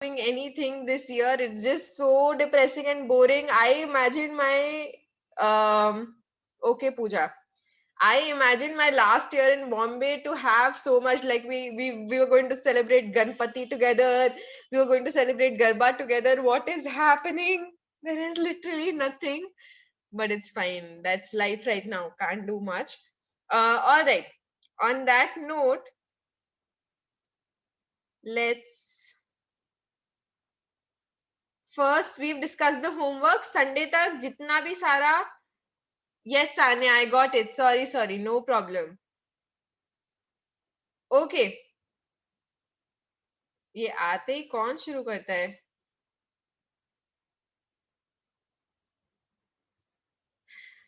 doing anything this year. It's just so depressing and boring. I imagine my okay, Pooja. I imagined my last year in Bombay to have so much, like we were going to celebrate Ganpati together, we were going to celebrate Garba together. What is happening? There is literally nothing, but it's fine. That's life right now. Can't do much. All right. On that note, let's first we've discussed the homework. Sunday tak jitna bhi sara. Yes, Sanya, I got it. Sorry, no problem. Okay. ये आते ही कौन शुरू करता है?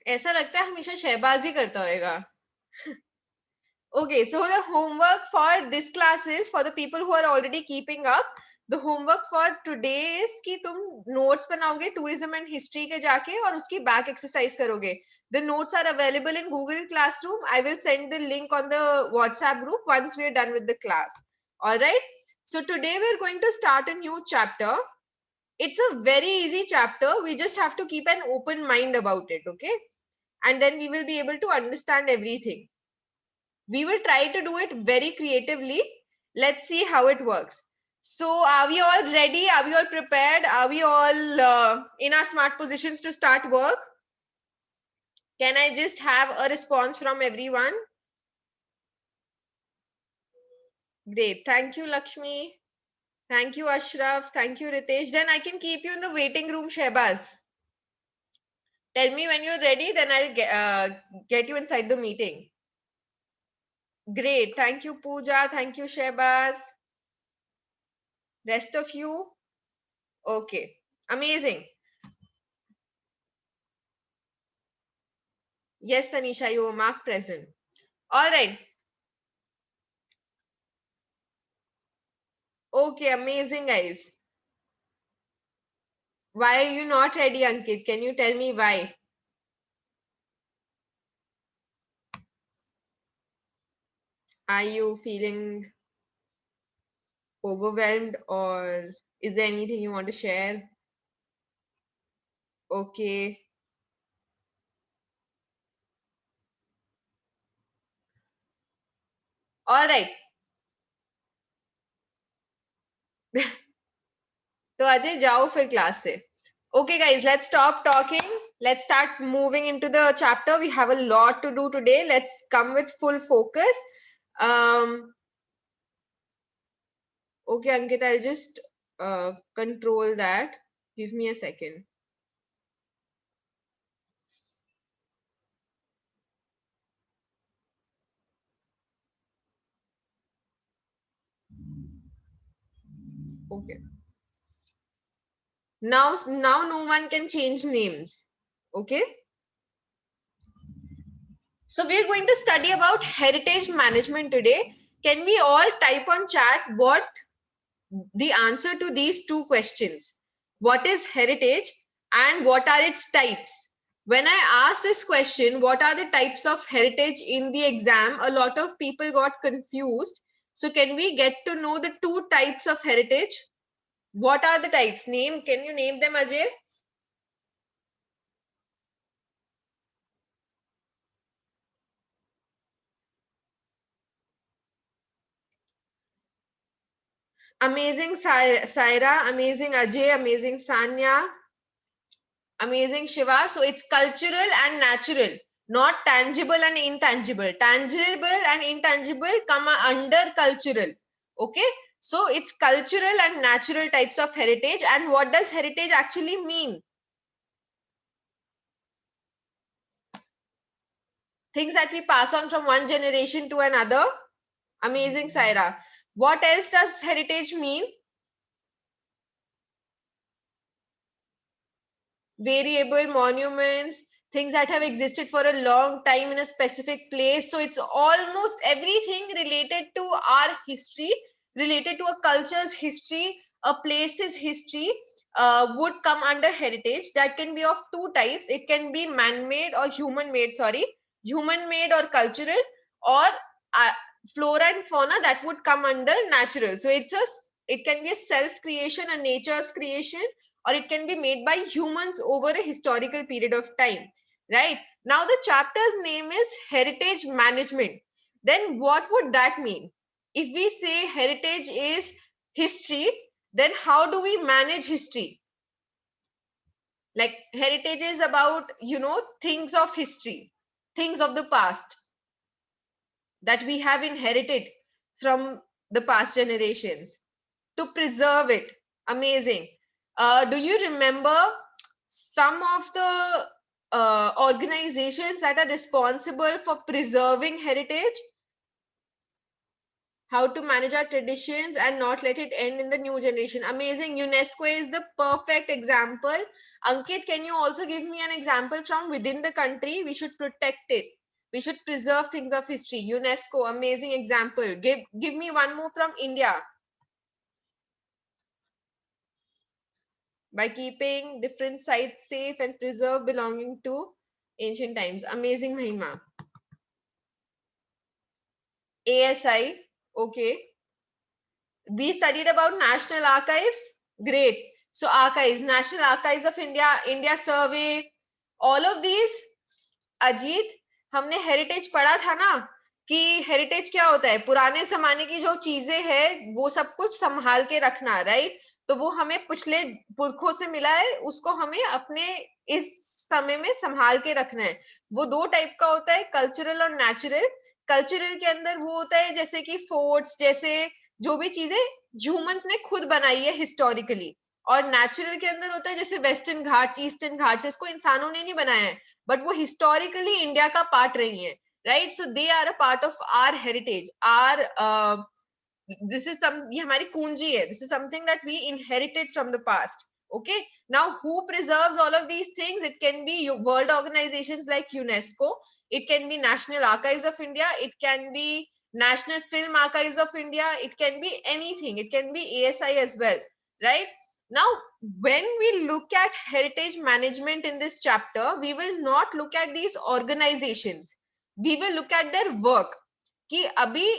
ऐसा लगता है हमेशा शहबाज ही करता होएगा. Okay, so the homework for this class is for the people who are already keeping up. The homework for today is कि तुम notes बनाओगे tourism and history के जाके और उसकी back exercise करोगे. The notes are available in Google Classroom. I will send the link on the WhatsApp group once we are done with the class. All right. So today we are going to start a new chapter. It's a very easy chapter. We just have to keep an open mind about it. Okay. And then we will be able to understand everything. We will try to do it very creatively. Let's see how it works. So are we all ready? Are we all prepared? Are we all in our smart positions to start work? Can I just have a response from everyone? Great. Thank you, Lakshmi. Thank you, Ashraf. Thank you, Ritesh. Then I can keep you in the waiting room, Shehbaz. Tell me when you're ready, then I'll get you inside the meeting. Great. Thank you, Pooja. Thank you, Shehbaz. Rest of you? Okay. Amazing. Yes, Tanisha, you mark present. All right. Okay, amazing, guys. Why are you not ready, Ankit? Can you tell me why? Are you feeling overwhelmed or is there anything you want to share? Okay. All right. तो अजय जाओ फिर class से. Okay, guys, let's stop talking. Let's start moving into the chapter. We have a lot to do today. Let's come with full focus. Okay, Ankit, I'll just control that. Give me a second. Okay. Now no one can change names. Okay. So we are going to study about heritage management today. Can we all type on chat what the answer to these two questions? What is heritage and what are its types? When I asked this question, what are the types of heritage in the exam, a lot of people got confused. So can we get to know the two types of heritage? What are the types? Can you name them, Ajay? Amazing Saira, amazing Ajay, amazing Sanya, amazing Shiva. So it's cultural and natural, not tangible and intangible. Tangible and intangible come under cultural. Okay. So it's cultural and natural types of heritage. And what does heritage actually mean? Things that we pass on from one generation to another. Amazing Saira. What else does heritage mean? Variable monuments, things that have existed for a long time in a specific place. So it's almost everything related to our history, related to a culture's history, a place's history, would come under heritage. That can be of two types. It can be man-made or human-made, human-made or cultural, or flora and fauna that would come under natural. So it's a it can be a self creation, a nature's creation, or it can be made by humans over a historical period of time, right? Now the chapter's name is heritage management. Then what would that mean? If we say heritage is history, then how do we manage history? Like heritage is about, things of history, things of the past that we have inherited from the past generations, to preserve it. Amazing. Do you remember some of the organizations that are responsible for preserving heritage? How to manage our traditions and not let it end in the new generation. Amazing. UNESCO is the perfect example. Ankit, can you also give me an example from within the country? We should protect it. We should preserve things of history. UNESCO, amazing example. Give me one more from India. By keeping different sites safe and preserve belonging to ancient times. Amazing, Mahima. ASI, okay. We studied about National Archives. Great. So archives, National Archives of India, India Survey, all of these. Ajit, हमने heritage पढ़ा था ना कि heritage क्या होता है? पुराने जमाने की जो चीजें हैं वो सब कुछ संभाल के रखना, राइट? तो वो हमें पिछले पुरखों से मिला है, उसको हमें अपने इस समय में संभाल के रखना है. वो दो टाइप का होता है, कल्चरल और नेचुरल. कल्चरल के अंदर वो होता है जैसे कि फोर्ट्स, जैसे जो भी चीजें ह्यूमंस ने खुद बनाई है हिस्टोरिकली. और नेचुरल के अंदर होता है जैसे वेस्टर्न घाट्स, ईस्टर्न घाट्स, इसको इंसानों ने नहीं बनाया है, बट वो हिस्टोरिकली इंडिया का पार्ट रही है, right? So they are a part of our heritage, our this is some, ये हमारी कुंजी है. This is something that we inherited from the past. Okay, now who preserves all of these things? It can be world organizations like UNESCO, it can be National Archives of India, it can be National Film Archives of India, it can be anything, it can be ASI as well, right? Now when we look at heritage management in this chapter, we will not look at these organizations, we will look at their work. कि अभी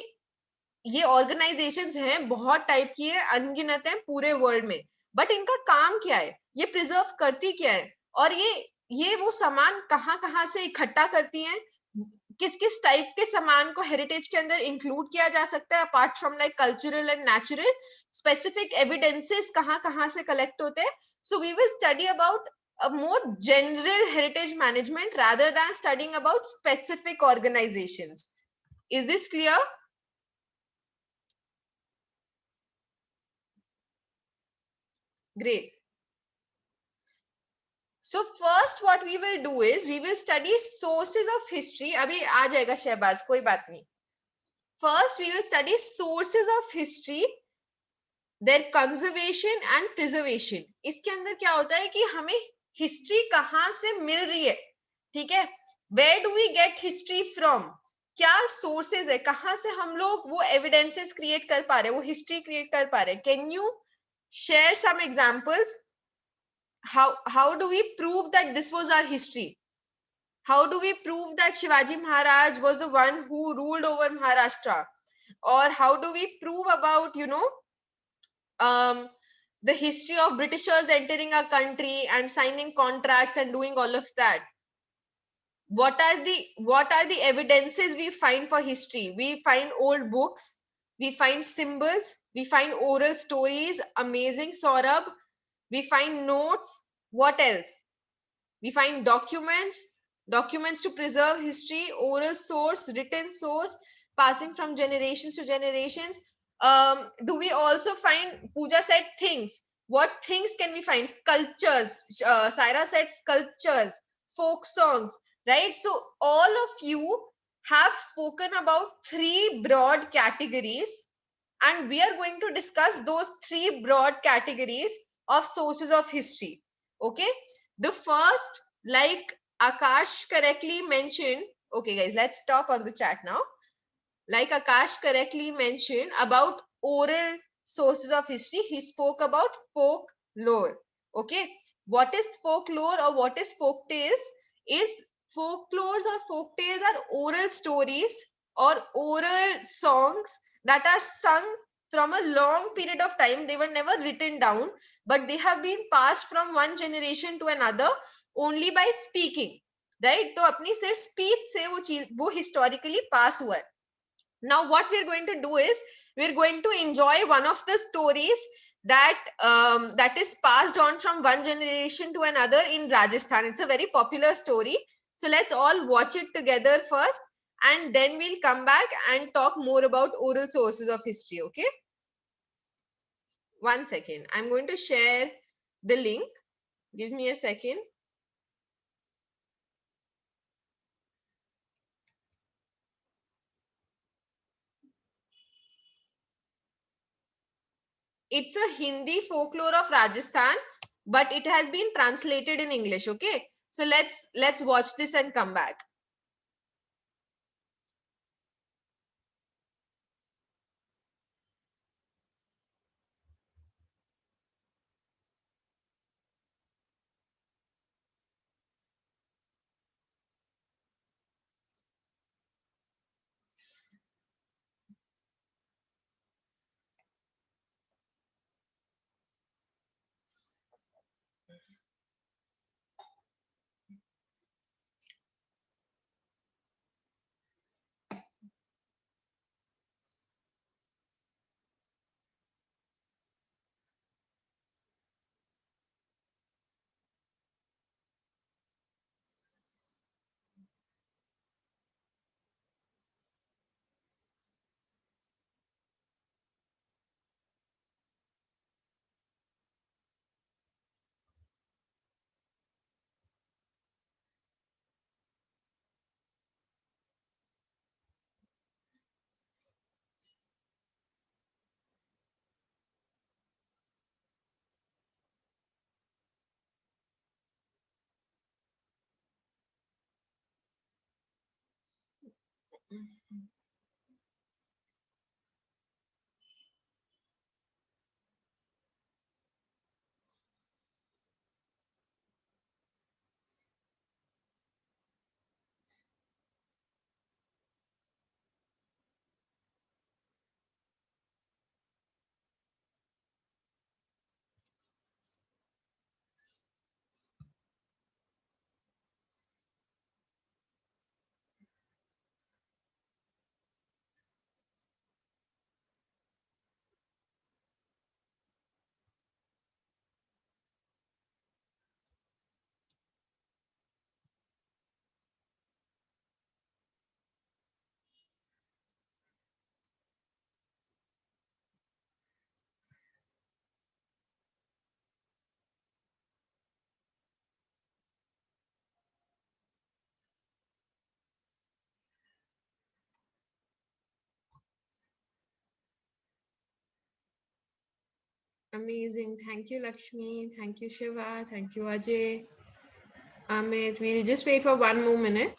ये organisations हैं, बहुत type की है, अनगिनत है पूरे वर्ल्ड में, बट इनका काम क्या है, ये प्रिजर्व करती क्या है, और ये वो सामान कहाँ से इकट्ठा करती हैं, किस किस टाइप के सामान को हेरिटेज के अंदर इंक्लूड किया जा सकता है apart from like cultural and natural. Specific evidences कहाँ से कलेक्ट होते हैं. So we will study about a more general heritage management rather than studying about specific organizations. Is this clear? Great. So first what we will do is we will study sources of history. अभी आ जाएगा शहबाज, कोई बात नहीं. First we will study sources of history, their conservation and preservation. इसके अंदर क्या होता है कि हमें हिस्ट्री कहाँ से मिल रही है, ठीक है? Where do we get history from? क्या सोर्सेज है, कहाँ से हम लोग वो एविडेंसेस क्रिएट कर पा रहे हैं, वो हिस्ट्री क्रिएट कर पा रहे हैं? Can you share some examples? How do we prove that this was our history? How do we prove that Shivaji Maharaj was the one who ruled over Maharashtra? Or how do we prove about, the history of Britishers entering our country and signing contracts and doing all of that? What are the evidences we find for history? We find old books, we find symbols, we find oral stories. Amazing, Saurabh. We find notes. What else? We find documents to preserve history, oral source, written source, passing from generations to generations. Do we also find, Pooja said things. What things can we find? Sculptures. Saira said sculptures, folk songs, right? So all of you have spoken about three broad categories, and we are going to discuss those three broad categories of sources of history. Okay, the first, like Akash correctly mentioned, okay guys, let's talk on the chat now. Like Akash correctly mentioned about oral sources of history, he spoke about folklore. Okay, what is folklore or what is folk tales? Is folklores or folk tales are oral stories or oral songs that are sung from a long period of time. They were never written down, but they have been passed from one generation to another only by speaking, right? तो अपनी सिर्फ speech से वो चीज वो historically पास हुआ है. Now what we're going to do is we're going to enjoy one of the stories that is passed on from one generation to another in Rajasthan. It's a very popular story. So let's all watch it together first, and then we'll come back and talk more about oral sources of history. Okay? 1 second. I'm going to share the link. Give me a second. It's a Hindi folklore of Rajasthan, but it has been translated in English. Okay? So let's watch this and come back. Amazing. Thank you, Lakshmi. Thank you, Shiva. Thank you, Ajay. Amit, we'll just wait for 1 more minute.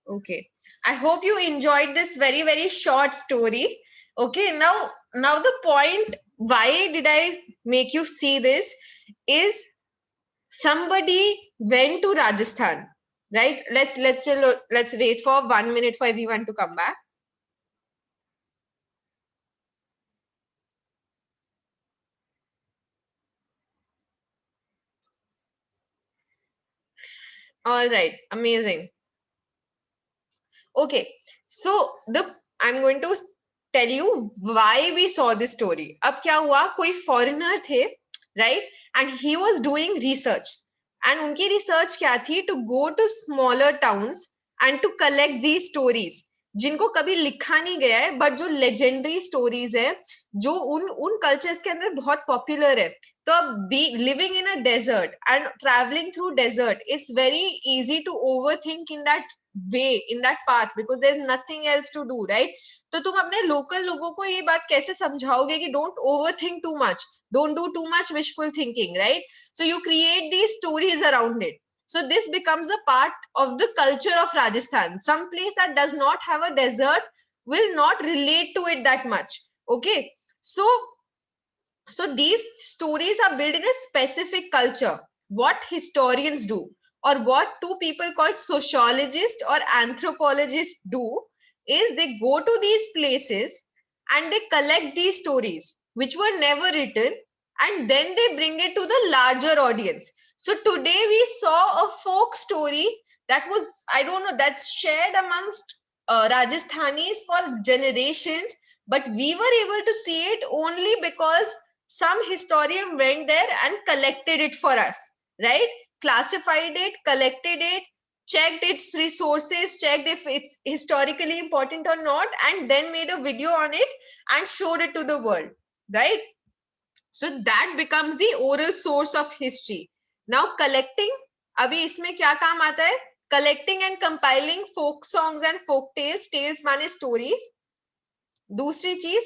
Okay. I hope you enjoyed this very, very short story. Okay. Now the point, why did I make you see this is somebody went to Rajasthan, right? Let's wait for 1 minute for everyone to come back. All right. Amazing. Okay, so I'm going to tell you why we saw this story. अब क्या हुआ, कोई foreigner थे, right? And he was doing research. And उनकी research क्या थी? To go to smaller towns and to collect these stories. जिनको कभी लिखा नहीं गया है, but जो legendary stories है, जो उन cultures के अंदर बहुत popular है. तो अब living in a desert and traveling through desert is very easy to overthink in that way, in that path, because there's nothing else to do, right? तो तुम अपने local लोगों को ये बात कैसे समझाओगे कि don't overthink too much, don't do too much wishful thinking, right? So you create these stories around it. So this becomes a part of the culture of Rajasthan. Some place that does not have a desert will not relate to it that much. Okay, so these stories are built in a specific culture. What historians do, or what two people called sociologists or anthropologists do, is they go to these places and they collect these stories which were never written, and then they bring it to the larger audience. So today we saw a folk story that was, I don't know, that's shared amongst Rajasthanis for generations, but we were able to see it only because some historian went there and collected it for us, right? Classified it, collected it, checked its resources, checked if it's historically important or not, and then made a video on it and showed it to the world, right? So that becomes the oral source of history. Now collecting, अभी इसमें क्या काम आता है? Collecting and compiling folk songs and folk tales, tales माने stories. दूसरी चीज,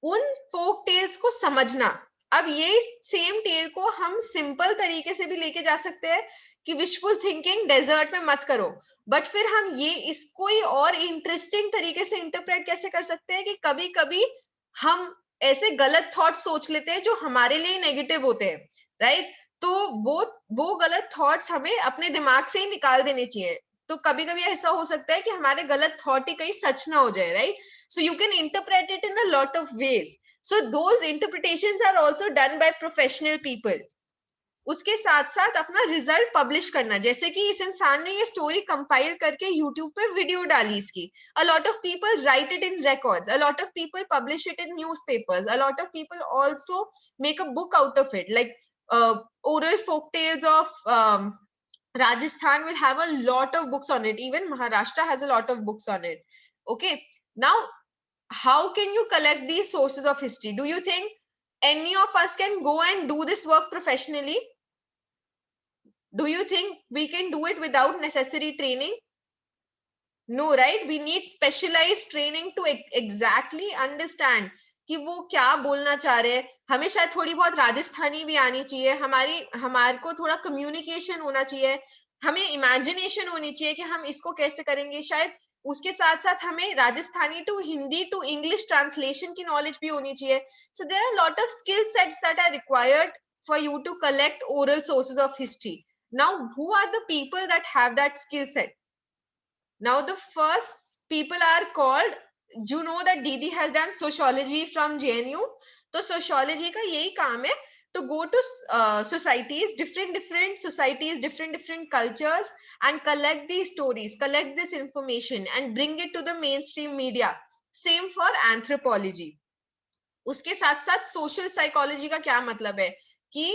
उन फोक टेल्स को समझना. अब ये सेम टेल को हम सिंपल तरीके से भी लेके जा सकते हैं कि विशफुल थिंकिंग डेजर्ट में मत करो, बट फिर हम ये इसको ही और इंटरेस्टिंग तरीके से इंटरप्रेट कैसे कर सकते हैं कि कभी कभी हम ऐसे गलत थॉट सोच लेते हैं जो हमारे लिए नेगेटिव होते हैं, राइट? तो वो गलत थॉट्स हमें अपने दिमाग से ही निकाल देने चाहिए. तो कभी कभी ऐसा हो सकता है कि हमारे गलत थॉट ही कहीं सच ना हो जाए, right? So you can interpret it in a lot of ways. So those interpretations are also done by professional people. उसके साथ साथ अपना रिजल्ट पब्लिश करना, जैसे कि इस इंसान ने ये स्टोरी कंपाइल करके यूट्यूब पे वीडियो डाली इसकी. A lot of people write it in records. A lot of people publish it in newspapers. A lot of people also make a book out of it. Like oral folk tales of Rajasthan will have a lot of books on it. Even Maharashtra has a lot of books on it. Okay. Now, how can you collect these sources of history? Do you think any of us can go and do this work professionally? Do you think we can do it without necessary training? No, right? We need specialized training to exactly understand कि वो क्या बोलना चाह रहे हैं. हमें शायद थोड़ी बहुत राजस्थानी भी आनी चाहिए, हमारे को थोड़ा कम्युनिकेशन होना चाहिए, हमें इमेजिनेशन होनी चाहिए कि हम इसको कैसे करेंगे. शायद उसके साथ साथ हमें Rajasthani to Hindi to English translation की नॉलेज भी होनी चाहिए. So there are lot of skill sets that are required for you to collect oral sources of history. Now who are the people that have that skill set? Now the first people are called, you know that Didi has done sociology from JNU. तो sociology का यही काम है to go to societies, different societies, different cultures, and collect these stories, collect this information and bring it to the mainstream media. Same for anthropology. उसके साथ साथ social psychology का क्या मतलब है कि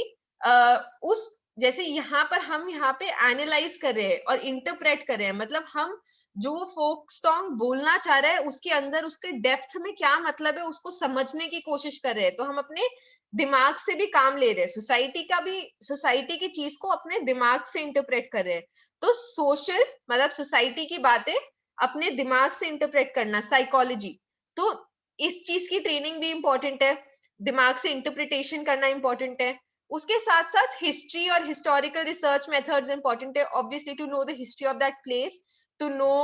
उस जैसे यहाँ पर हम यहाँ पे एनालाइज कर रहे हैं और इंटरप्रेट कर रहे हैं, मतलब हम जो फोक सॉन्ग बोलना चाह रहे हैं उसके अंदर उसके डेप्थ में क्या मतलब है उसको समझने की कोशिश कर रहे हैं. तो हम अपने दिमाग से भी काम ले रहे हैं, सोसाइटी की चीज को अपने दिमाग से इंटरप्रेट कर रहे हैं. तो सोशल मतलब सोसाइटी की बातें अपने दिमाग से इंटरप्रेट करना, साइकोलॉजी. तो इस चीज की ट्रेनिंग भी इंपॉर्टेंट है, दिमाग से इंटरप्रिटेशन करना इंपॉर्टेंट है. उसके साथ साथ हिस्ट्री और हिस्टोरिकल रिसर्च मेथड्स इंपॉर्टेंट है, obviously to know the history of that place, to know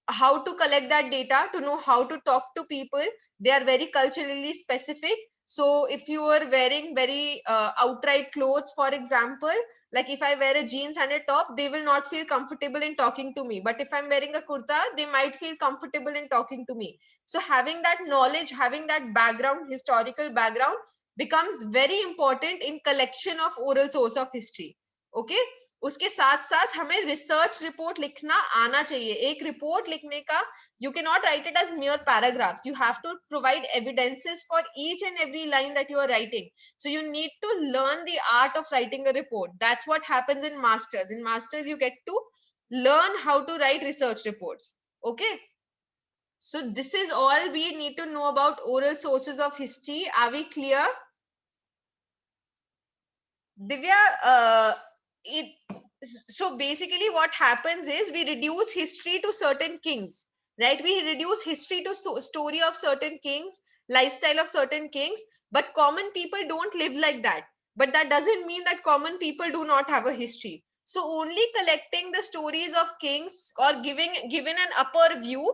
how to collect that data, to know how to talk to people. They are very culturally specific. So if you are wearing very outright clothes, for example, like if I wear a jeans and a top, they will not feel comfortable in talking to me. But if I'm wearing a kurta, they might feel comfortable in talking to me. So having that knowledge, having that background, historical background, becomes very important in collection of oral source of history. Okay. उसके साथ साथ हमें research report लिखना आना चाहिए. एक report लिखने का, you cannot write it as mere paragraphs. You have to provide evidences for each and every line that you are writing. So you need to learn the art of writing a report. That's what happens in masters. In masters, you get to learn how to write research reports. Okay. So this is all we need to know about oral sources of history. Are we clear? Divya, so basically what happens is we reduce history to certain kings, right? We reduce history to story of certain kings, lifestyle of certain kings, but common people don't live like that. But that doesn't mean that common people do not have a history. So only collecting the stories of kings or given an upper view,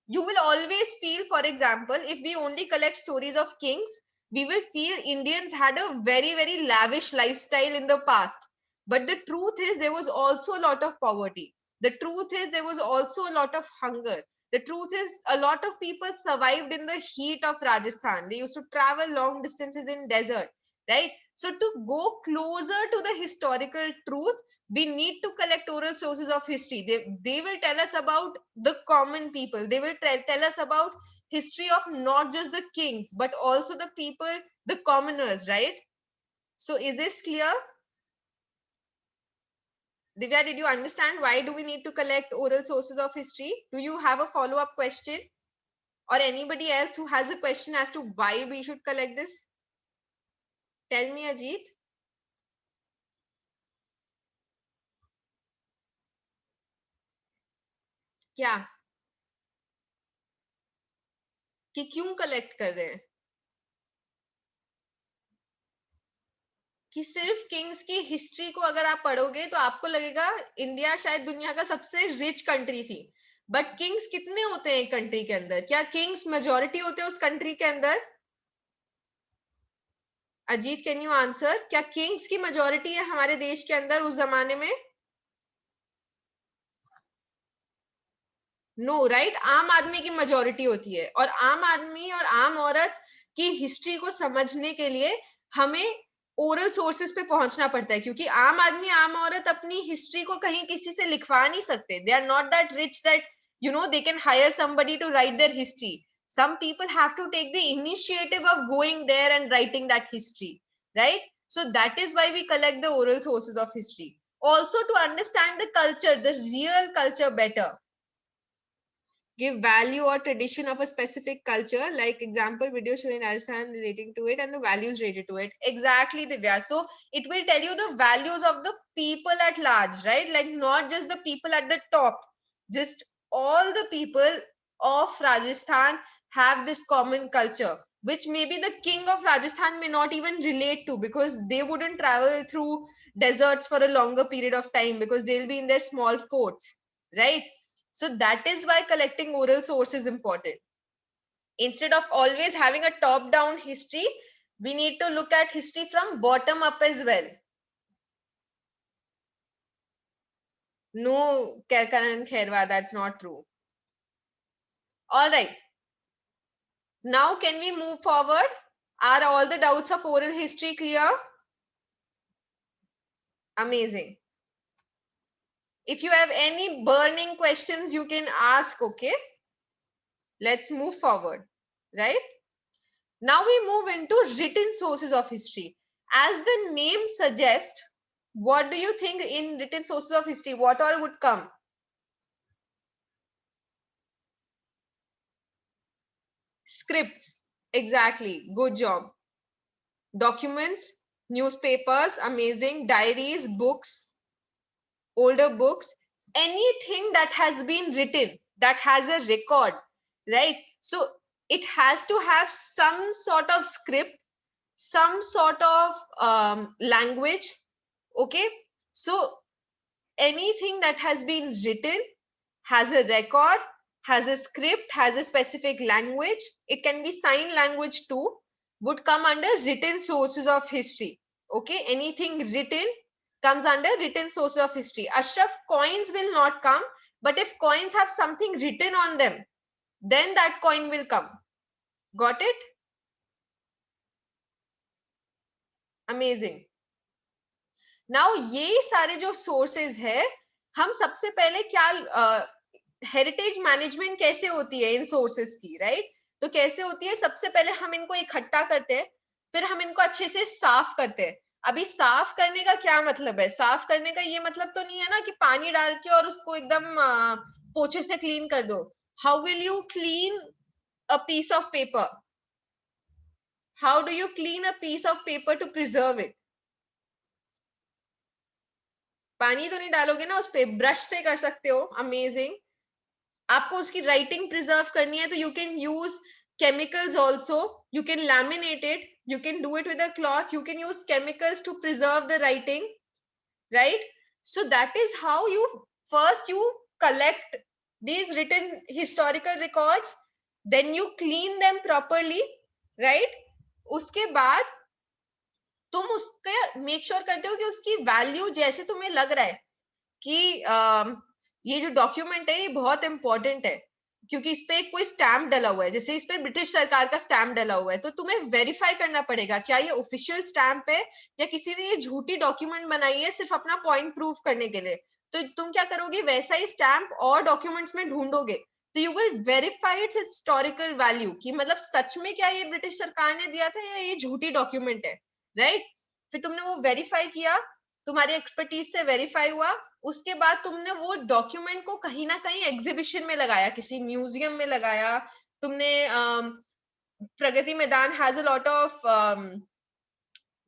you will always feel, for example, if we only collect stories of kings, we will feel Indians had a very lavish lifestyle in the past. But the truth is there was also a lot of poverty. The truth is there was also a lot of hunger. The truth is a lot of people survived in the heat of Rajasthan. They used to travel long distances in desert, right? So to go closer to the historical truth, we need to collect oral sources of history. They will tell us about the common people. They will tell us about history of not just the kings, but also the people, the commoners, right? So is this clear? Divya, did you understand why do we need to collect oral sources of history? Do you have a follow-up question? Or anybody else who has a question as to why we should collect this? Tell me, Ajit. क्या कि क्यों collect कर रहे हैं? कि सिर्फ Kings की history को अगर आप पढ़ोगे तो आपको लगेगा इंडिया शायद दुनिया का सबसे रिच कंट्री थी, बट किंग्स कितने होते हैं एक कंट्री के अंदर? क्या किंग्स मेजोरिटी होते हैं उस कंट्री के अंदर? Ajit, can you answer? क्या किंग्स की मेजोरिटी है हमारे देश के अंदर उस जमाने में? नो राइट, आम आदमी की मेजोरिटी होती है, और आम आदमी और आम औरत की हिस्ट्री को समझने के लिए हमें ओरल सोर्सेस पे पहुंचना पड़ता है, क्योंकि आम आदमी आम औरत अपनी हिस्ट्री को कहीं किसी से लिखवा नहीं सकते. They are not that rich that they can hire somebody to write their history. Some people have to take the initiative of going there and writing that history, right? So that is why we collect the oral sources of history, also to understand the culture, the real culture better. Give value or tradition of a specific culture, like example video showing Rajasthan relating to it and the values related to it. Exactly, Divya. So it will tell you the values of the people at large, right? Like not just the people at the top, just all the people of Rajasthan have this common culture, which maybe the king of Rajasthan may not even relate to, because they wouldn't travel through deserts for a longer period of time because they'll be in their small forts, right? So that is why collecting oral source is important. Instead of always having a top down history, we need to look at history from bottom up as well. No, Karan Khairwar, that's not true. All right. Now can we move forward? Are all the doubts of oral history clear? Amazing. If you have any burning questions, you can ask, okay? Let's move forward, right? Now we move into written sources of history. As the name suggests, what do you think in written sources of history? What all would come? Scripts. Exactly. Good job. Documents, newspapers, amazing. Diaries, books, older books. Anything that has been written, that has a record, right? So it has to have some sort of script, some sort of language. Okay, so anything that has been written has a record, has a script, has a specific language. It can be sign language too, would come under written sources of history. Okay, anything written comes under written sources of history. Ashraf, coins will not come, but if coins have something written on them, then that coin will come. Got it? Amazing. Now ये सारे जो sources है, हम सबसे पहले क्या heritage management कैसे होती है इन सोर्सेज की, राइट? तो कैसे होती है, सबसे पहले हम इनको इकट्ठा करते हैं, फिर हम इनको अच्छे से साफ करते हैं. अभी साफ करने का क्या मतलब है? साफ करने का ये मतलब तो नहीं है ना कि पानी डाल के और उसको एकदम पोछे से क्लीन कर दो. How will you clean a piece of paper? How do you clean a piece of paper to preserve it? पानी तो नहीं डालोगे ना उस पे, ब्रश से कर सकते हो. अमेजिंग. आपको उसकी राइटिंग प्रिजर्व करनी है तो you can use chemicals also. You can laminate it, you can do it with a cloth, you can use chemicals to preserve the writing, right? So that is how you first you collect these written historical records, then you clean them properly, right? उसके बाद तुम उसके make sure करते हो कि उसकी value जैसे तुम्हें लग रहा है कि ये जो डॉक्यूमेंट है ये बहुत इंपॉर्टेंट है, क्योंकि इस पे एक कोई स्टैम्प डला हुआ है, जैसे इस पे ब्रिटिश सरकार का स्टैम्प डला हुआ है, तो तुम्हें वेरीफाई करना पड़ेगा क्या ये ऑफिशियल स्टैम्प है या किसी ने ये झूठी डॉक्यूमेंट बनाई है सिर्फ अपना पॉइंट प्रूव करने के लिए। तो तुम क्या करोगे, वैसा ही स्टैम्प और डॉक्यूमेंट्स में ढूंढोगे, तो you will verify it's historical value, कि मतलब सच में क्या ये ब्रिटिश सरकार ने दिया था या ये झूठी डॉक्यूमेंट है, राइट। फिर तुमने वो वेरीफाई किया, तुम्हारी एक्सपर्टीज से वेरीफाई हुआ, उसके बाद तुमने वो डॉक्यूमेंट को कहीं ना कहीं एग्जीबिशन में लगाया, किसी म्यूजियम में लगाया तुमने। Pragati Maidan has a lot of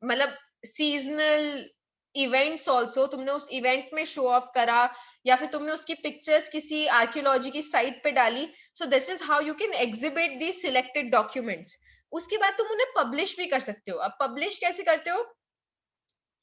मतलब सीजनल इवेंट्स ऑल्सो, तुमने उस इवेंट में शो ऑफ करा, या फिर तुमने उसकी पिक्चर्स किसी आर्कियोलॉजी की साइट पे डाली। सो this is how you can exhibit the selected documents. उसके बाद तुम उन्हें पब्लिश भी कर सकते हो। अब पब्लिश कैसे करते हो,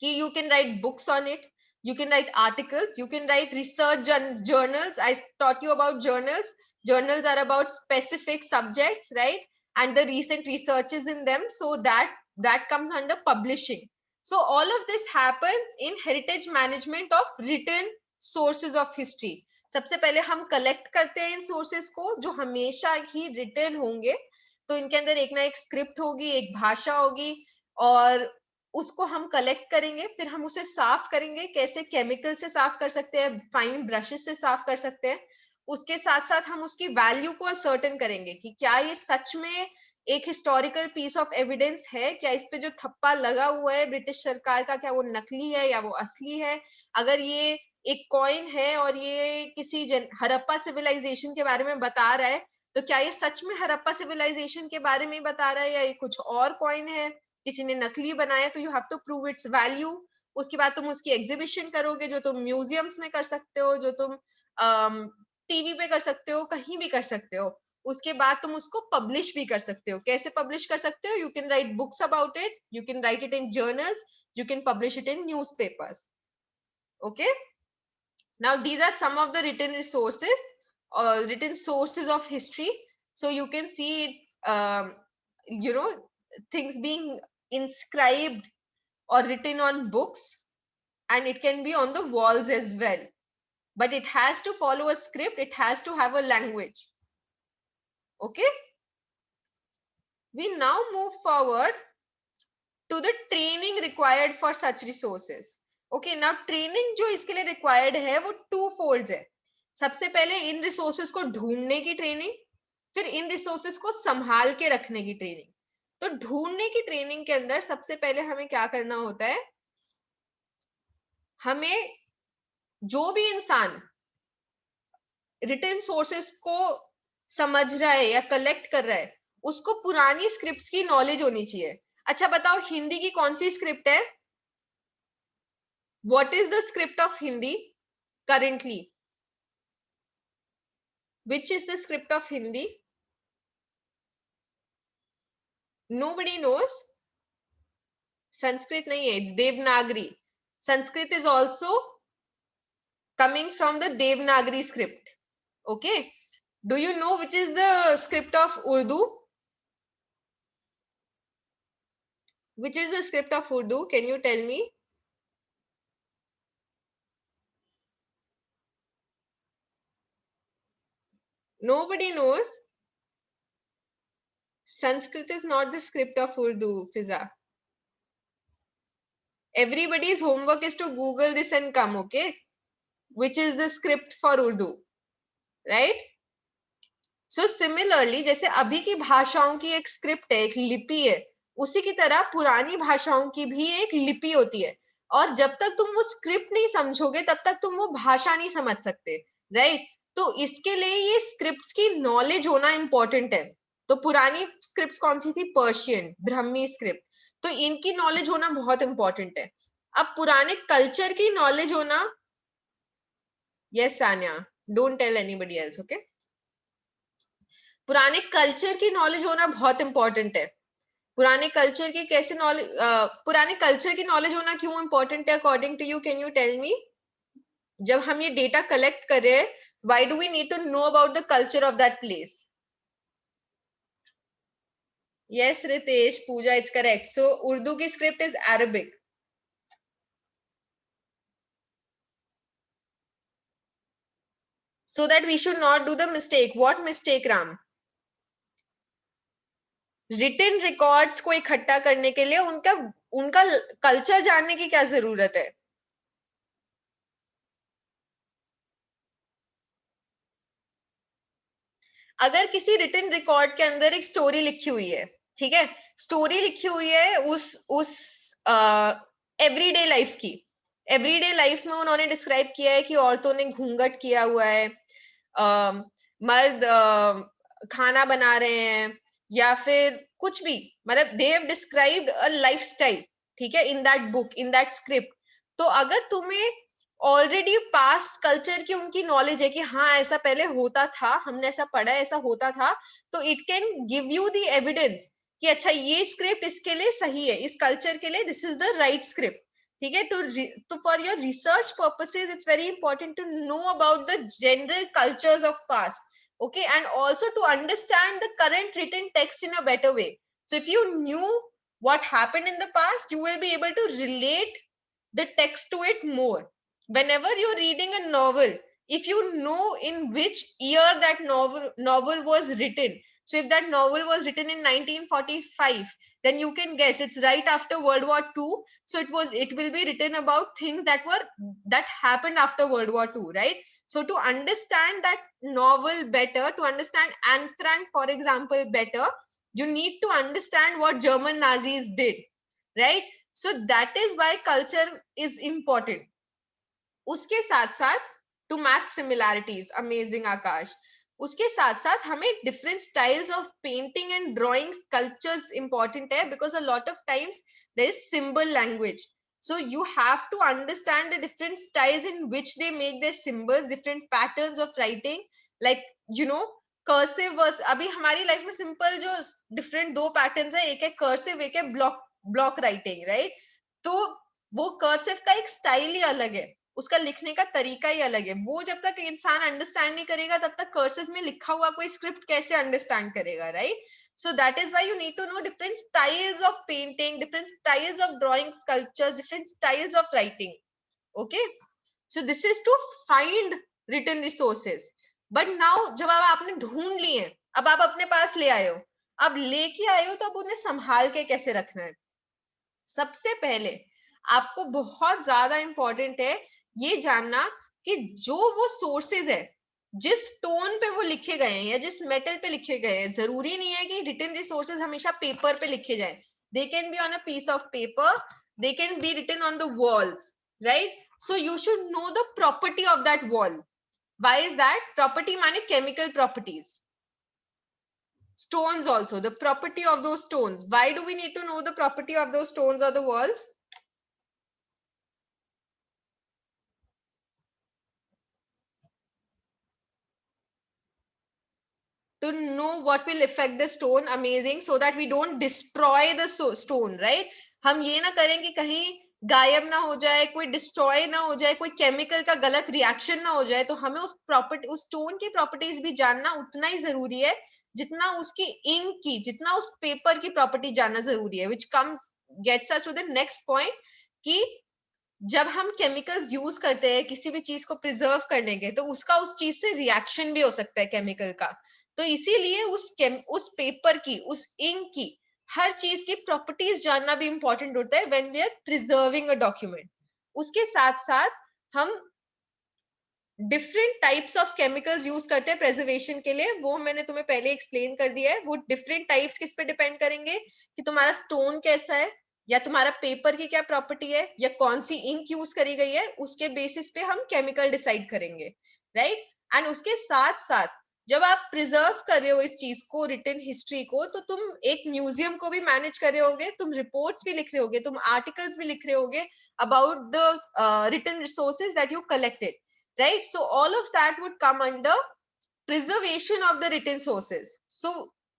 कि you can write books on it, you can write articles, you can write research journals. I taught you about journals. Journals are about specific subjects, right? And the recent researches in them, so that comes under publishing. So all of this happens in heritage management of written sources of history. सबसे पहले हम collect करते हैं इन sources को जो हमेशा he written होंगे, तो इनके अंदर एक ना एक स्क्रिप्ट होगी, एक भाषा होगी, और उसको हम कलेक्ट करेंगे, फिर हम उसे साफ करेंगे। कैसे, केमिकल से साफ कर सकते हैं, फाइन ब्रशेस से साफ कर सकते हैं। उसके साथ साथ हम उसकी वैल्यू को असर्टेन करेंगे कि क्या ये सच में एक हिस्टोरिकल पीस ऑफ एविडेंस है, क्या इस पे जो थप्पा लगा हुआ है ब्रिटिश सरकार का, क्या वो नकली है या वो असली है। अगर ये एक कॉइन है और ये किसी हड़प्पा सिविलाइजेशन के बारे में बता रहा है, तो क्या ये सच में हड़प्पा सिविलाइजेशन के बारे में बता रहा है या ये कुछ और कॉइन है, किसी ने नकली बनाया। तो you have to prove its value. उसके बाद तुम उसकी एग्जीबिशन करोगे, जो तुम म्यूजियम्स में कर सकते हो, जो तुम टीवी पे कर सकते हो, कहीं भी कर सकते हो। उसके बाद तुम उसको पब्लिश भी कर सकते हो। कैसे पब्लिश कर सकते हो, you can write books about it, you can write it in journals, you can publish it in newspapers. Okay, now these are some of the written resources or written sources of history. So you can see it, you know, things being inscribed or written on books, and it can be on the walls as well, but it has to follow a script, it has to have a language. Okay, we now move forward to the training required for such resources. Okay, now training जो इसके लिए required है वो two folds है। सबसे पहले इन resources को ढूंढने की ट्रेनिंग, फिर इन रिसोर्सेस को संभाल के रखने की ट्रेनिंग। तो ढूंढने की ट्रेनिंग के अंदर सबसे पहले हमें क्या करना होता है, हमें जो भी इंसान रिटन सोर्सेस को समझ रहा है या कलेक्ट कर रहा है, उसको पुरानी स्क्रिप्ट्स की नॉलेज होनी चाहिए। अच्छा बताओ, हिंदी की कौन सी स्क्रिप्ट है? What is the script of Hindi currently? Which is the script of Hindi? Nobody knows. Sanskrit nahi hai, it's Devanagari. Sanskrit is also coming from the Devanagari script. Okay, do you know which is the script of Urdu? Which is the script of Urdu? Can you tell me? Nobody knows. Sanskrit is not the script of Urdu, Fiza. Everybody's homework is to Google this and come, okay? Which is the script for Urdu, right? So similarly, जैसे अभी की भाषाओं की एक script है, एक लिपि है, उसी की तरह पुरानी भाषाओं की भी एक लिपि होती है। और जब तक तुम वो स्क्रिप्ट नहीं समझोगे तब तक तुम वो भाषा नहीं समझ सकते, राइट? तो इसके लिए ये स्क्रिप्ट्स की नॉलेज होना इंपॉर्टेंट है। तो पुरानी स्क्रिप्ट्स कौन सी थी? Persian, Brahmi script. तो इनकी नॉलेज होना बहुत इंपॉर्टेंट है। अब पुराने कल्चर की नॉलेज होना, yes Sanya, don't tell anybody else, okay? पुराने कल्चर की नॉलेज होना बहुत इंपॉर्टेंट है। पुराने कल्चर की कैसे नॉलेज, पुराने कल्चर की नॉलेज होना क्यों इंपॉर्टेंट है according to you? Can you tell me? जब हम ये डेटा कलेक्ट कर रहे हैं, why do we need to know about the culture of that place? Yes Ritesh, Pooja, it's correct. So Urdu की script is Arabic. so that we should not do the mistake. What mistake, Ram? Written records को इकट्ठा करने के लिए उनका उनका culture जानने की क्या जरूरत है? अगर किसी रिटन रिकॉर्ड के अंदर एक स्टोरी लिखी हुई है, ठीक है, स्टोरी लिखी हुई है उस एवरीडे लाइफ की, एवरीडे लाइफ में उन्होंने डिस्क्राइब किया है कि औरतों ने घूंघट किया हुआ है, मर्द खाना बना रहे हैं, या फिर कुछ भी, मतलब they have described a lifestyle, ठीक है, in that book, in that script. तो अगर तुम्हें ऑलरेडी पास्ट कल्चर की उनकी नॉलेज है कि हाँ ऐसा पहले होता था, हमने ऐसा पढ़ा है, ऐसा होता था, तो it can give you the evidence कि अच्छा ये स्क्रिप्ट इसके लिए सही है, इस कल्चर के लिए this is the right script, ठीक है। तो for your research purposes it's very important to know about the general cultures of past, okay, and also to understand the current written text in a better way. So if you knew what happened in the past, you will be able to relate the text to it more. Whenever you're reading a novel, if you know in which year that novel was written, so if that novel was written in 1945, then you can guess it's right after World War II. So it will be written about things that happened after World War II, right? So to understand that novel better, to understand Anne Frank, for example, better, you need to understand what German Nazis did, right? So that is why culture is important. उसके साथ साथ to match similarities, amazing Akash, उसके साथ साथ हमें different styles of painting and drawing sculptures important है, because a lot of times there is symbol language. So you have to understand the different styles in which they make their symbols, different patterns of writing, like you know cursive was, अभी हमारी life में simple जो different दो patterns है, एक है cursive, एक है ब्लॉक राइटिंग, राइट? तो वो कर्सिव का एक स्टाइल ही अलग है, उसका लिखने का तरीका ही अलग है। वो जब तक इंसान अंडरस्टैंड नहीं करेगा तब तक कर्सिव में लिखा हुआ कोई स्क्रिप्ट कैसे अंडरस्टैंड करेगा, right? So that is why you need to know different styles of painting, different styles of drawing, sculptures, different styles of writing. Okay, so this is to find written resources. But now जब अब आपने ढूंढ लिए, अब आप अपने पास ले आए हो, अब लेके आए हो, तो अब उन्हें संभाल के कैसे रखना है? सबसे पहले आपको बहुत ज्यादा इंपॉर्टेंट है ये जानना कि जो वो सोर्सेज है, जिस टोन पे वो लिखे गए हैं या जिस मेटल पे लिखे गए हैं, जरूरी नहीं है कि रिटन रिसोर्सेज हमेशा पेपर पे लिखे जाए। They can be on a piece of paper, they can be written on the walls, right? So you should know the property of that wall. Why is that? Property माने chemical properties. Stones also, the property of those stones. Why do we need to know the property of those stones or the walls? To know what will affect the stone, amazing, so that we don't destroy the stone, right? हम ये ना करें कि कहीं गायब ना हो जाए, कोई डिस्ट्रॉय ना हो जाए, कोई केमिकल का गलत रिएक्शन ना हो जाए। तो हमें उस स्टोन की प्रॉपर्टीज भी जानना उतना ही जरूरी है जितना उसकी इंक की, जितना उस पेपर की प्रॉपर्टी जानना जरूरी है, which comes gets us to the next point कि जब हम केमिकल्स यूज करते हैं किसी भी चीज को प्रिजर्व करने के, तो उसका उस चीज से रिएक्शन भी हो सकता है केमिकल का। तो इसीलिए उस पेपर की, उस इंक की, हर चीज की प्रॉपर्टीज जानना भी इंपॉर्टेंट होता है when we are preserving a document. उसके साथ साथ हम different types of chemicals use करते हैं प्रेजर्वेशन के लिए, वो मैंने तुम्हें पहले एक्सप्लेन कर दिया है। वो डिफरेंट टाइप्स किस पे डिपेंड करेंगे कि तुम्हारा स्टोन कैसा है, या तुम्हारा पेपर की क्या प्रॉपर्टी है, या कौन सी इंक यूज करी गई है, उसके बेसिस पे हम केमिकल डिसाइड करेंगे, राइट? एंड उसके साथ साथ जब आप प्रिजर्व कर रहे हो इस चीज को, रिटन हिस्ट्री को, तो तुम एक म्यूजियम को भी मैनेज कर रहे होगे, तुम रिपोर्ट्स भी लिख रहे होगे, तुम आर्टिकल्स भी लिख रहे होगे about the written resources that you collected, right? So all of that would come under preservation of the written sources. So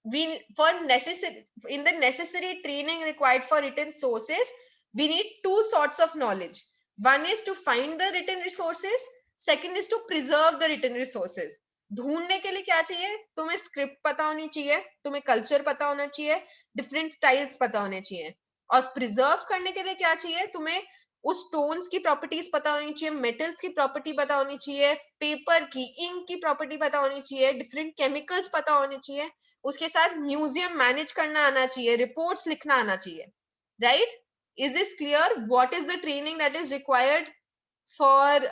we, for necessary, in the necessary training required for written sources, we need two sorts of knowledge. One is to find the written resources, second is to preserve the written resources. ढूंढने के लिए क्या चाहिए? तुम्हें script पता होनी चाहिए, तुम्हें कल्चर पता होना चाहिए, डिफरेंट स्टाइल्स पता होने चाहिए। और प्रिजर्व करने के लिए क्या चाहिए? तुम्हें उस स्टोन्स की प्रॉपर्टीज पता होनी चाहिए, मेटल्स की प्रॉपर्टी पता होनी चाहिए, पेपर की, इंक की प्रॉपर्टी पता होनी चाहिए, डिफरेंट केमिकल्स पता होने चाहिए, उसके साथ म्यूजियम मैनेज करना आना चाहिए, रिपोर्ट्स लिखना आना चाहिए, right? Is this clear? What is the training that is required for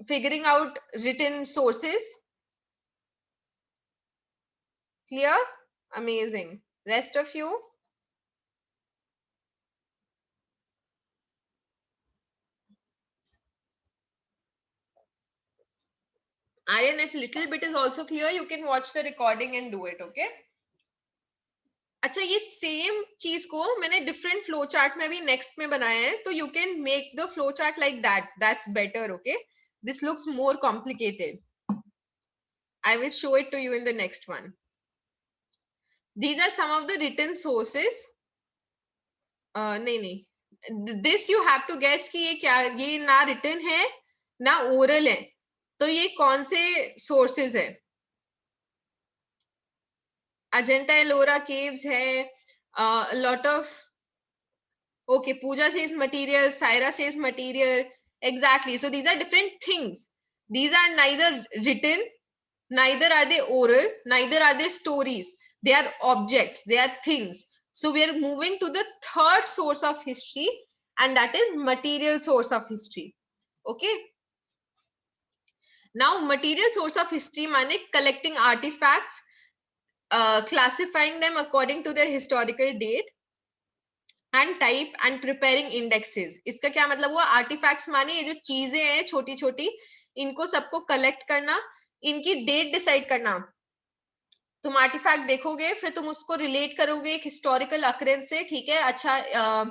figuring out written sources? Clear? Amazing. Rest of you? Aryan, if little bit is also clear, you can watch the recording and do it, okay? अच्छा, ये same चीज को मैंने different flow chart में भी next में बनाया है, तो you can make the flow chart like that, that's better, okay? This looks more complicated. I will show it to you in the next one. These are some of the written sources. नहीं, this you have to guess कि ये क्या, ये ना written है ना oral है, तो ये कौन से sources है? अजंता एलोरा caves है, a lot of, okay, Pooja says material, Saira says material, exactly. So these are different things. These are neither written, neither are they oral, neither are they stories. They are objects, they are things. So we are moving to the third source of history, and that is material source of history. Okay. Now, material source of history माने collecting artifacts, classifying them according to their historical date, and type and preparing indexes. इसका क्या मतलब हुआ? Artefacts माने ये जो चीजें हैं छोटी छोटी, इनको सबको कलेक्ट करना, इनकी डेट डिसाइड करना. तुम आर्टिफैक्ट देखोगे, फिर तुम उसको रिलेट करोगे एक हिस्टोरिकल अकरेंस से, ठीक है? अच्छा,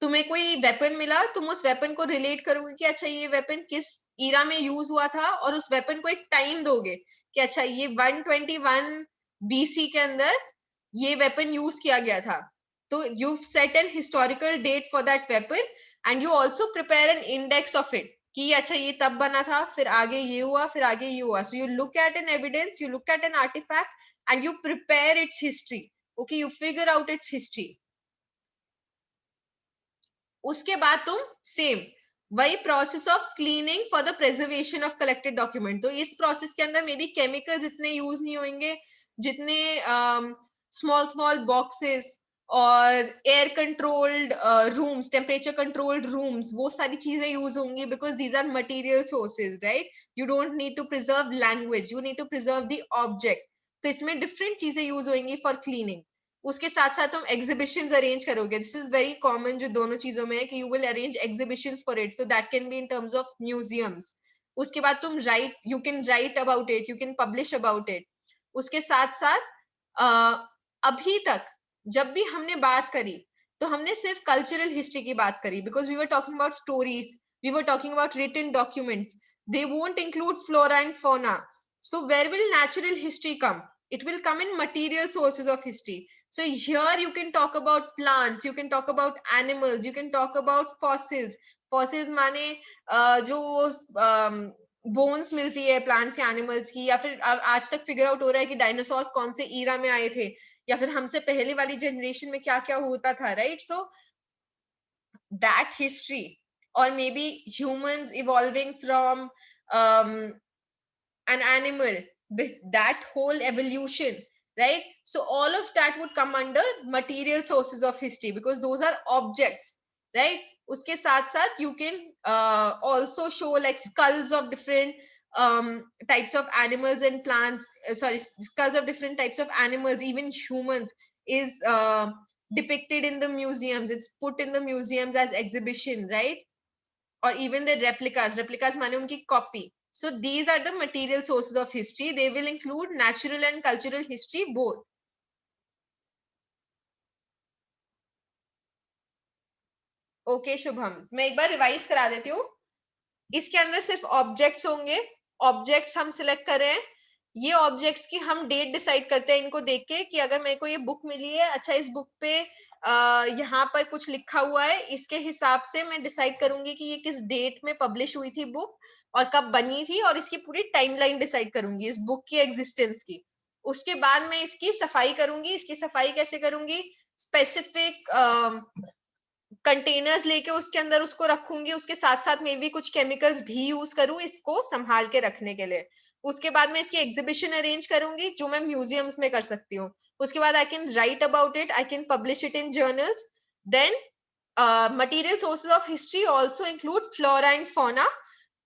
तुम्हें कोई वेपन मिला, तुम उस वेपन को रिलेट करोगे कि अच्छा ये वेपन किस ईरा में यूज हुआ था, और उस वेपन को एक टाइम दोगे कि अच्छा ये 121 BC के अंदर ये वेपन यूज किया गया था. तो you set an historical date for that weapon, and you also prepare an index of it कि अच्छा ये तब बना था, फिर आगे ये हुआ, फिर आगे ये हुआ. So you look at an evidence, you look at an artefact, and you prepare its history. Okay, you figure out its history. उसके बाद तुम सेम वही process of cleaning for the preservation of collected document. तो इस process के अंदर maybe chemicals इतने use नहीं होंगे जितने स्मॉल स्मॉल बॉक्सेस और air controlled rooms, temperature controlled rooms, वो सारी चीजें यूज होंगी, because these are material sources, right? You don't need to preserve language, you need to preserve the object. तो इसमें डिफरेंट चीजें यूज होंगी फॉर क्लीनिंग. उसके साथ साथ तुम एग्जीबिशंस अरेंज करोगे. दिस इज वेरी कॉमन जो दोनों चीजों में है कि you will arrange exhibitions for it, so that can be in terms of museums. उसके बाद तुम right, you can write about it, you can publish about it. उसके साथ साथ अभी तक जब भी हमने बात करी, तो हमने सिर्फ कल्चरल हिस्ट्री की बात करी, because we were talking about stories, we were talking about written documents. They won't include flora and fauna. So where will natural history come? It will come in material sources of history. So here you can talk about plants, you can talk about animals, you can talk about fossils. Fossils माने जो bones मिलती है plants या animals की, या फिर आज तक फिगर आउट हो रहा है कि डायनासोर्स कौन से ईरा में आए थे, या फिर हमसे पहले वाली जनरेशन में क्या क्या होता था, right? So that history, or maybe humans evolving from an animal, that whole evolution, right? So all of that would come under material sources of history, because those are objects, right? Uske sath sath you can also show like skulls of different types of animals and plants, sorry, skulls of different types of animals, even humans, is depicted in the museums. It's put in the museums as exhibition, right? Or even the replicas माने उनकी copy. So these are the material sources of history. They will include natural and cultural history both. Okay, Shubham, मैं एक बार revise करा देती हूँ. इसके अंदर सिर्फ ऑब्जेक्ट्स होंगे. ऑब्जेक्ट्स हम सिलेक्ट कर रहे हैं. ये ऑब्जेक्ट्स की हम डेट डिसाइड करते हैं इनको देख के कि अगर मेरे को ये बुक मिली है, अच्छा इस बुक पे यहाँ पर कुछ लिखा हुआ है, इसके हिसाब से मैं डिसाइड करूंगी कि ये किस डेट में पब्लिश हुई थी बुक और कब बनी थी, और इसकी पूरी टाइमलाइन डिसाइड करूंगी इस बुक की एग्जिस्टेंस की. उसके बाद मैं इसकी सफाई करूंगी. इसकी सफाई कैसे करूंगी? स्पेसिफिक कंटेनर्स लेके उसके अंदर उसको रखूंगी, उसके साथ साथ मे भी कुछ केमिकल्स भी यूज करूं इसको संभाल के रखने के लिए। उसके बाद मैं इसकी एग्जीबिशन अरेंज करूंगी जो मैं म्यूजियम्स में कर सकती हूँ। उसके बाद I can write about it, I can publish it in journals. Then material sources of history also include flora and fauna,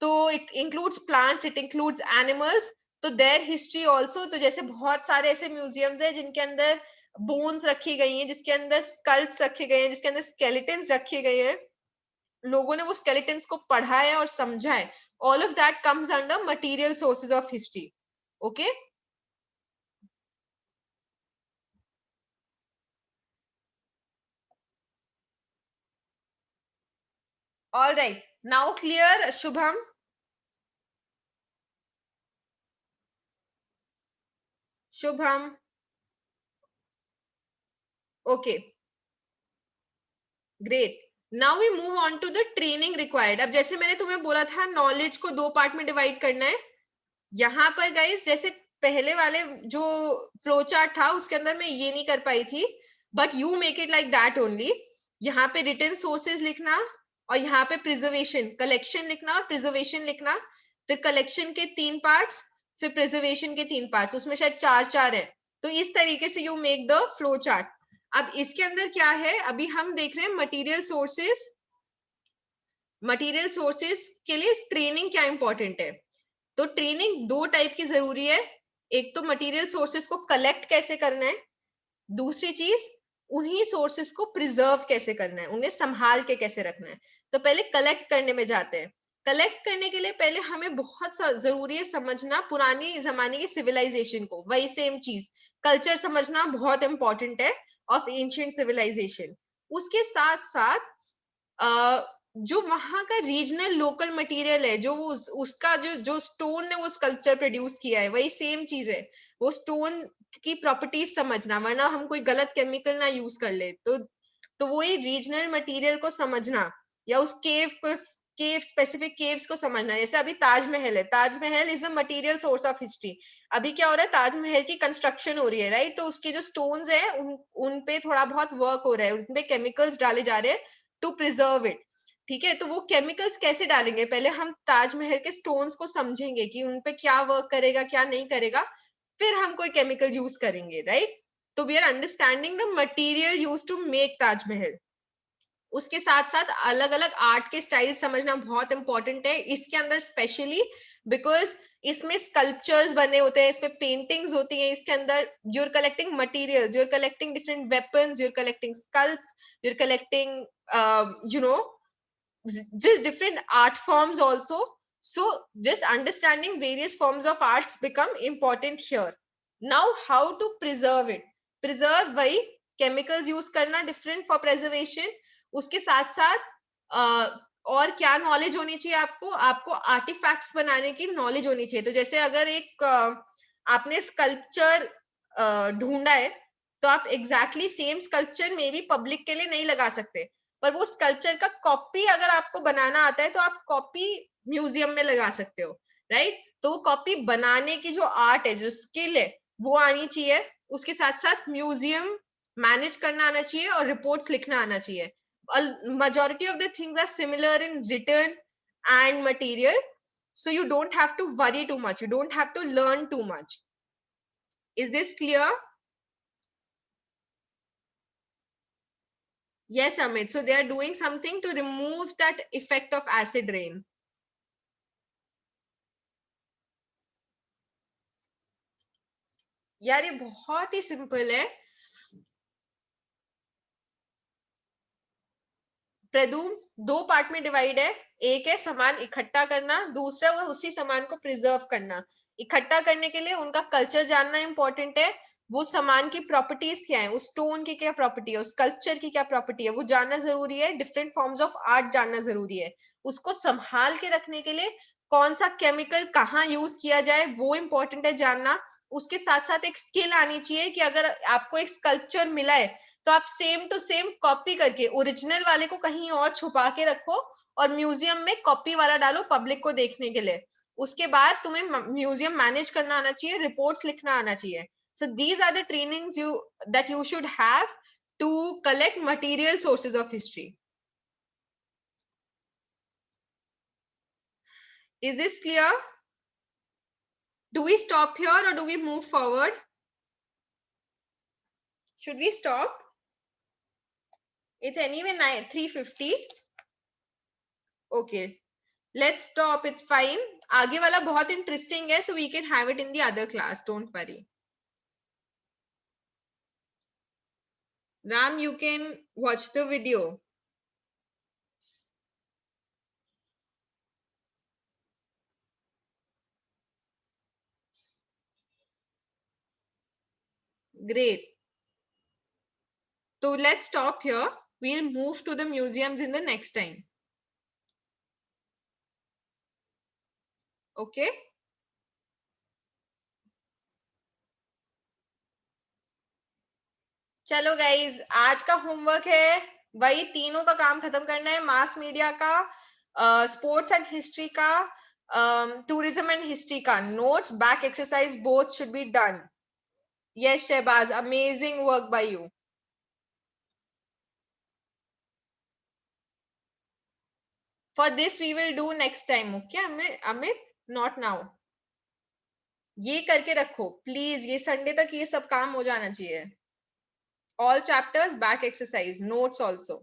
तो it includes plants, it includes animals, तो their history also, तो जैसे बहुत सारे ऐसे म्यूजियम्स है जिनके अंदर बोन्स रखी गई हैं, जिसके अंदर स्कल्प्स रखे गए हैं, जिसके अंदर स्केलेटन्स रखे गए हैं, लोगों ने वो स्केलेटन्स को पढ़ा है और समझा है। All of that comes under material sources of history. Okay, all right, now clear Shubham? Shubham, okay, great. Now we move on to the training required. अब जैसे मैंने तुम्हें बोला था नॉलेज को 2 पार्ट में डिवाइड करना है। यहाँ पर गाइस जैसे पहले वाले जो फ्लो चार्ट था उसके अंदर मैं ये नहीं कर पाई थी, but you make it like that only. यहाँ पे रिटन सोर्सेज लिखना और यहाँ पे प्रिजर्वेशन, कलेक्शन लिखना और प्रिजर्वेशन लिखना, फिर कलेक्शन के 3 पार्ट्स, फिर प्रिजर्वेशन के 3 पार्ट्स, उसमें शायद 4 है। तो इस तरीके से you make the flow chart. अब इसके अंदर क्या है, अभी हम देख रहे हैं मटेरियल सोर्सेज। मटेरियल सोर्सेज के लिए ट्रेनिंग क्या इंपॉर्टेंट है, तो ट्रेनिंग 2 टाइप की जरूरी है। एक तो मटेरियल सोर्सेज को कलेक्ट कैसे करना है, दूसरी चीज उन्हीं सोर्सेज को प्रिजर्व कैसे करना है, उन्हें संभाल के कैसे रखना है। तो पहले कलेक्ट करने में जाते हैं। कलेक्ट करने के लिए पहले हमें बहुत जरूरी है समझना पुरानी जमाने की सिविलाइजेशन को, वही सेम चीज कल्चर समझना बहुत इंपॉर्टेंट है ऑफ एंशिएंट सिविलाइजेशन। उसके साथ साथ जो वहां का रीजनल लोकल मटेरियल है, जो वो उसका जो स्टोन ने वो स्कल्पचर प्रोड्यूस किया है, वही सेम चीज है। वो स्टोन की प्रॉपर्टीज समझना, वरना हम कोई गलत केमिकल ना यूज कर ले। तो वही रीजनल मटेरियल को समझना, या उस केव स्पेसिफिक केव्स को समझना। जैसे अभी ताजमहल है, Taj Mahal is a material source of history. अभी क्या हो रहा है, ताजमहल की कंस्ट्रक्शन हो रही है, राइट? तो उसके जो स्टोन्स है उन पे थोड़ा बहुत वर्क हो रहा है, उन पे केमिकल्स डाले जा रहे हैं टू प्रिजर्व इट। ठीक है, तो वो केमिकल्स कैसे डालेंगे, पहले हम ताजमहल के स्टोन्स को समझेंगे कि उन पे क्या वर्क करेगा क्या नहीं करेगा, फिर हम कोई केमिकल यूज करेंगे, राइट? तो we are understanding the material use to make Taj Mahal. उसके साथ साथ अलग अलग आर्ट के स्टाइल समझना बहुत इंपॉर्टेंट है इसके अंदर, स्पेशली बिकॉज इसमें स्कल्पचर्स बने होते हैं, इसमें पेंटिंग्स होती हैं इसके अंदर। You're collecting materials, you're collecting different weapons, you're collecting sculpts, you're collecting you know just different art forms also. So just understanding various forms of arts become important here. Now how to preserve it? Preserve वही chemicals use करना different for preservation। उसके साथ साथ और क्या knowledge होनी चाहिए आपको, आपको आर्टिफैक्ट्स बनाने की नॉलेज होनी चाहिए। तो जैसे अगर एक आपने स्कल्पचर ढूंढा है, तो आप एग्जैक्टली सेम स्कल्पचर में भी पब्लिक के लिए नहीं लगा सकते, पर वो स्कल्पचर का कॉपी अगर आपको बनाना आता है तो आप कॉपी म्यूजियम में लगा सकते हो, राइट? तो वो कॉपी बनाने की जो आर्ट है, जो स्किल है, वो आनी चाहिए। उसके साथ साथ म्यूजियम मैनेज करना आना चाहिए और रिपोर्ट्स लिखना आना चाहिए। majority of the things are similar in written and material, so you don't have to worry too much, you don't have to learn too much. Is this clear? Yes, Amit. So they are doing something to remove that effect of acid rain. यार ये बहुत ही simple है Pradum. 2 part में divide है, एक है सामान इकट्ठा करना, दूसरा वो उसी सामान को प्रिजर्व करना। इकट्ठा करने के लिए उनका कल्चर जानना इंपॉर्टेंट है, वो सामान की प्रॉपर्टीज क्या है, उस स्टोन की क्या प्रॉपर्टी है, उस स्कल्पचर की क्या प्रॉपर्टी है, वो जानना जरूरी है। डिफरेंट फॉर्म्स ऑफ आर्ट जानना जरूरी है। उसको संभाल के रखने के लिए कौन सा केमिकल कहाँ यूज किया जाए वो इंपॉर्टेंट है जानना। उसके साथ साथ एक स्किल आनी चाहिए कि अगर आपको एक स्कल्पचर मिला है तो आप सेम टू सेम कॉपी करके ओरिजिनल वाले को कहीं और छुपा के रखो और म्यूजियम में कॉपी वाला डालो पब्लिक को देखने के लिए। उसके बाद तुम्हें म्यूजियम मैनेज करना आना चाहिए, रिपोर्ट्स लिखना आना चाहिए। So these are the trainings that you should have to collect material sources of history. Is this clear? Do we stop here or do we move forward? Should we stop? It's anyway 3:50. Okay. Let's stop. It's fine. आगे वाला बहुत interesting है, so we can have it in the other class. Don't worry. Ram, you can watch the video. Great. So let's stop here. We'll move to the museums in the next time. Okay? चलो guys, आज का homework है वही तीनों का काम खत्म करना है, मास मीडिया का, स्पोर्ट्स एंड हिस्ट्री का, टूरिज्म एंड हिस्ट्री का notes, back exercise both should be done. Yes Shahbaz, amazing work by you. For this we will do next time. Okay Amit, not now. ये करके रखो please, ये Sunday तक ये सब काम हो जाना चाहिए. All chapters, back exercise, notes also.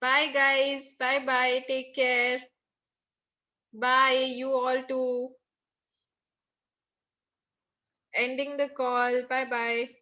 Bye guys, bye bye, take care. Bye, you all too. Ending the call. Bye bye.